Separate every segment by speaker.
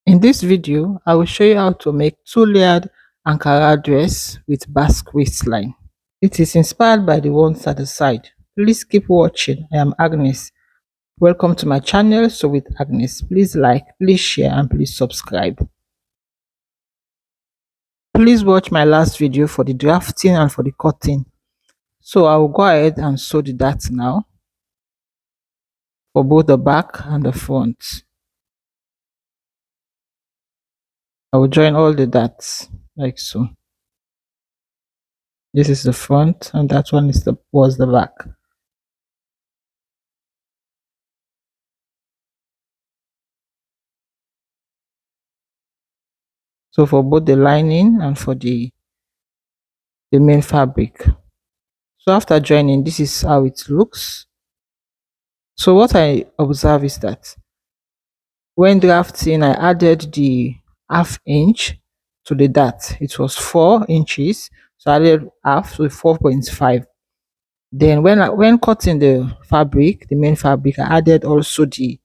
Speaker 1: In this video, I will show you how to make two-layered Ankara dress with Basque waistline. It is inspired by the ones at the side. Please keep watching. I am Agnes. Welcome to my channel, So with Agnes. Please like, please share, and please subscribe. Please watch my last video for the drafting and for the cutting. So I will go ahead and sew the dart now for both the back and the front. I will join all the darts like so. This is the front and that one was the back. So for both the lining and for the main fabric. So after joining, this is how it looks. So what I observe is that when drafting, I added the ½ inch to the dart. It was 4 inches, so I added half, so 4.5. Then when cutting the fabric, the main fabric, I added also the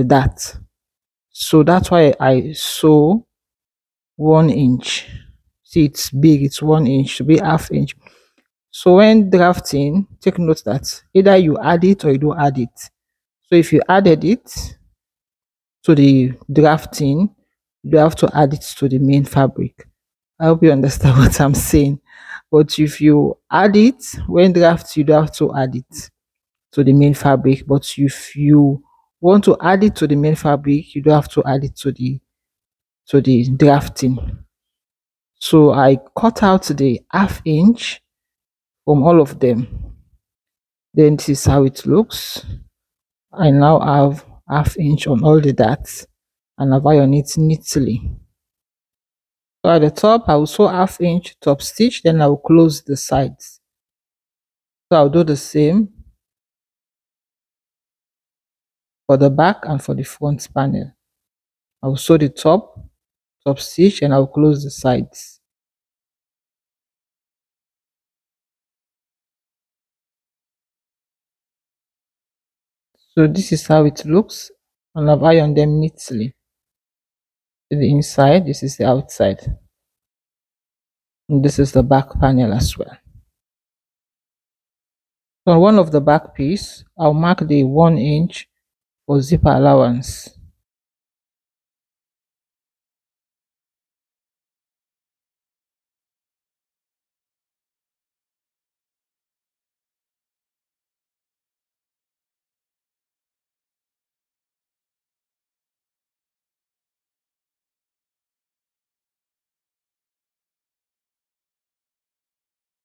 Speaker 1: dart. So that's why I sew 1 inch. See, it's big, it's 1 inch, to be ½ inch. So when drafting, take note that either you add it or you don't add it. So if you added it to the drafting, you have to add it to the main fabric. I hope you understand what I'm saying. But if you add it when draft, you don't have to add it to the main fabric. But if you want to add it to the main fabric, you don't have to add it to the drafting. So I cut out the ½ inch from all of them. Then this is how it looks. I now have ½ inch on all the darts and I've ironed it neatly. So at the top, I will sew ½ inch top stitch, then I will close the sides. So I'll do the same for the back and for the front panel. I will sew the top stitch and I will close the sides. So this is how it looks, and I've ironed them neatly. To the inside, this is the outside. And this is the back panel as well. So on one of the back piece, I'll mark the 1 inch for zipper allowance.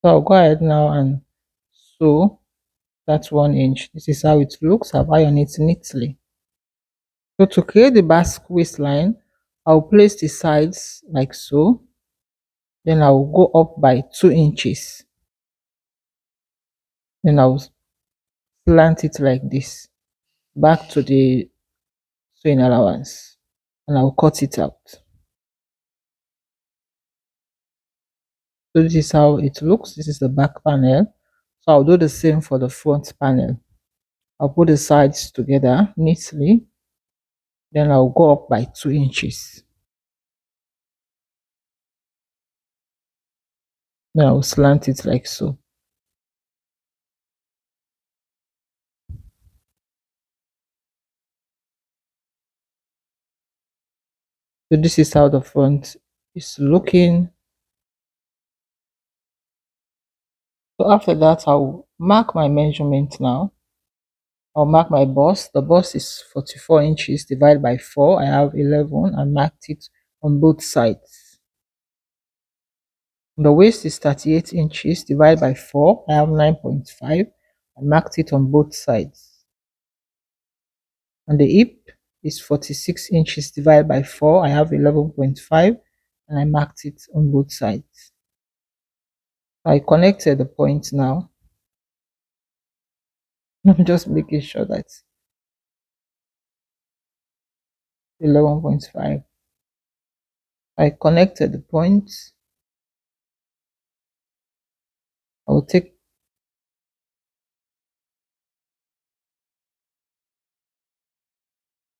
Speaker 1: So I'll go ahead now and sew that 1 inch. This is how it looks. I've ironed it neatly. So to create the basque waistline, I'll place the sides like so. Then I'll go up by 2 inches. Then I'll slant it like this back to the sewing allowance, and I'll cut it out. So this is how it looks. This is the back panel. So I'll do the same for the front panel. I'll put the sides together neatly. Then I'll go up by 2 inches. Then I'll slant it like so. So this is how the front is looking. So after that, I'll mark my measurement now. I'll mark my bust. The bust is 44 inches divided by 4. I have 11 and marked it on both sides. The waist is 38 inches divided by 4. I have 9.5 and marked it on both sides. And the hip is 46 inches divided by 4. I have 11.5 and I marked it on both sides. I connected the point now. I'm just making sure that 11.5. I connected the points. I will take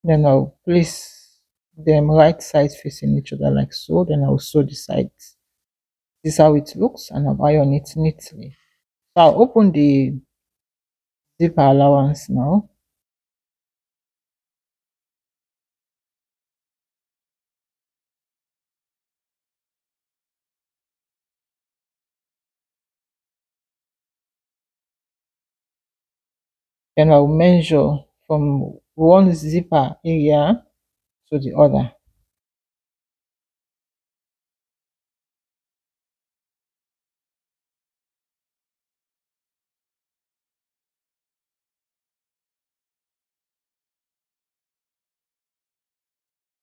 Speaker 1: then I'll place them right sides facing each other like so. Then I'll sew the sides. This is how it looks, and I'll iron it neatly. So I'll open the zipper allowance now. Then I'll measure from one zipper area to the other.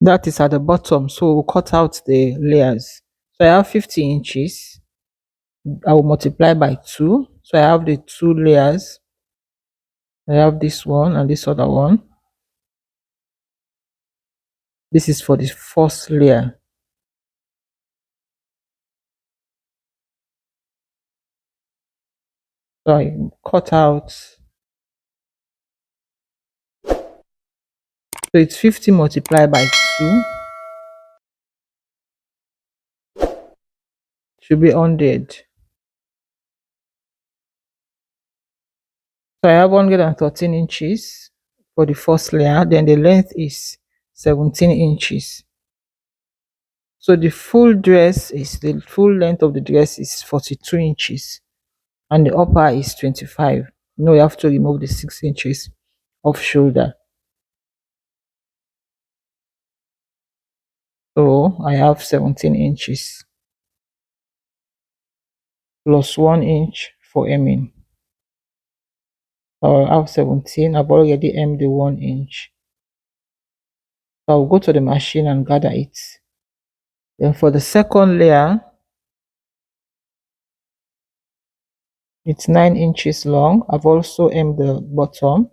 Speaker 1: That is at the bottom. So we'll cut out the layers. So I have 50 inches. I will multiply by 2. So I have the two layers. I have this one and this other one. This is for the first layer. So I cut out. So it's 50 multiplied by 2. Should be 100. So I have 113 inches for the first layer. Then the length is 17 inches. So the full length of the dress is 42 inches. And the upper is 25. You have to remove the 6 inches of shoulder. So I have 17 inches plus 1 inch for hemming. So I have 17. I've already hemmed the 1 inch. So I'll go to the machine and gather it. Then for the second layer, it's 9 inches long. I've also hemmed the bottom.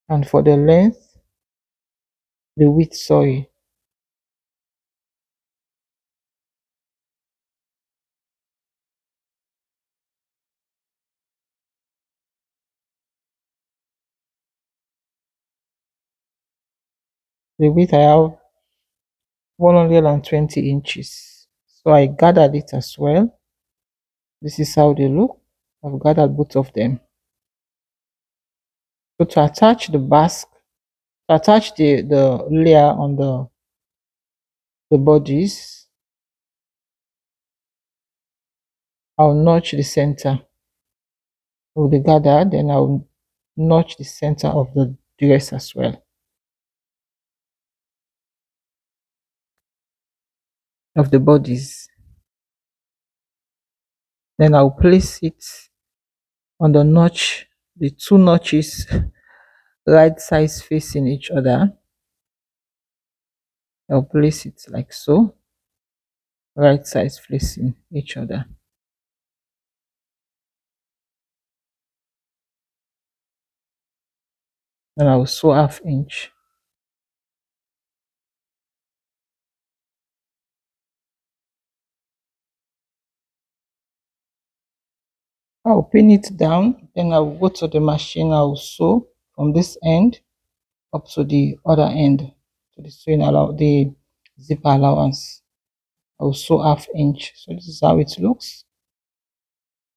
Speaker 1: And for the length, the width, sorry, the width I have 120 inches. So I gathered it as well. This is how they look. I've gathered both of them. So to attach the basque, to attach the layer on the bodies, I'll notch the center of the gather, then I'll notch the center of the dress as well, of the bodies. Then I'll place it on the notch, the two notches right sides facing each other. I'll place it like so, right sides facing each other. Then I'll sew ½ inch. I'll pin it down, then I'll go to the machine. I'll sew from this end up to the other end, to the the zipper allowance. I'll sew ½ inch. So this is how it looks.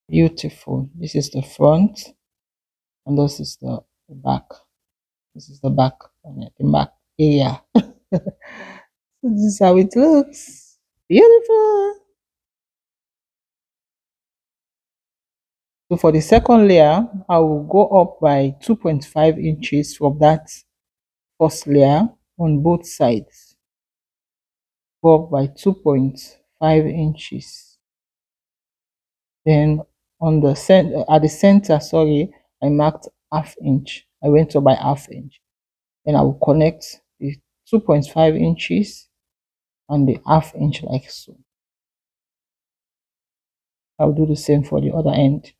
Speaker 1: Beautiful. This is the front, and this is the back. This is the back, the back area. This is how it looks. Beautiful. So for the second layer, I will go up by 2.5 inches from that first layer on both sides. Go up by 2.5 inches. Then on the center, at the center, sorry, I marked ½ inch. I went up by ½ inch. Then I will connect the 2.5 inches and the ½ inch like so. I'll do the same for the other end.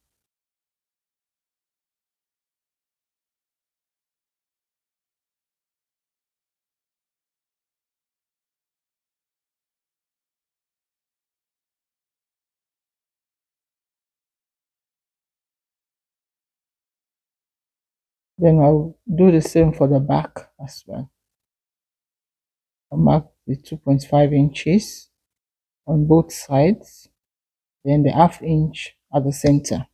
Speaker 1: Then I'll do the same for the back as well. I'll mark the 2.5 inches on both sides, then the half inch at the center.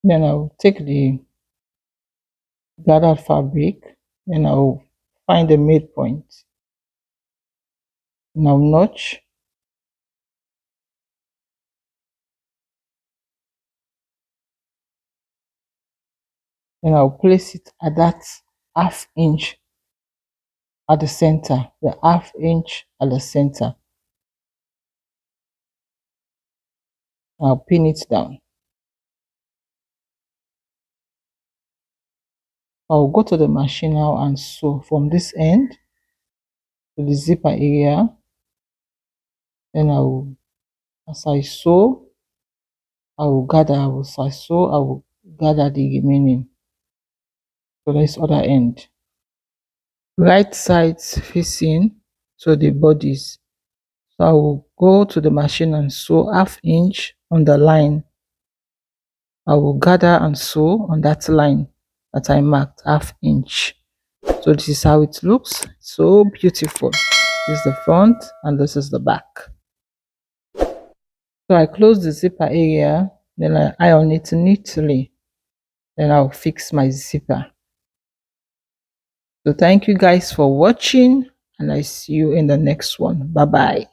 Speaker 1: Then I'll take the gathered fabric, then I'll find the midpoint. Now notch, then I'll place it at that half inch at the center, the half inch at the center. I'll pin it down. I'll go to the machine now and sew from this end to the zipper area. Then as I sew, as I sew, I will gather the remaining to this other end. Right sides facing to the bodies. So I will go to the machine and sew half inch on the line. I will gather and sew on that line that I marked half inch. So this is how it looks. So beautiful. This is the front and this is the back. So I close the zipper area, then I iron it neatly. Then I'll fix my zipper. So thank you guys for watching, and I see you in the next one. Bye bye.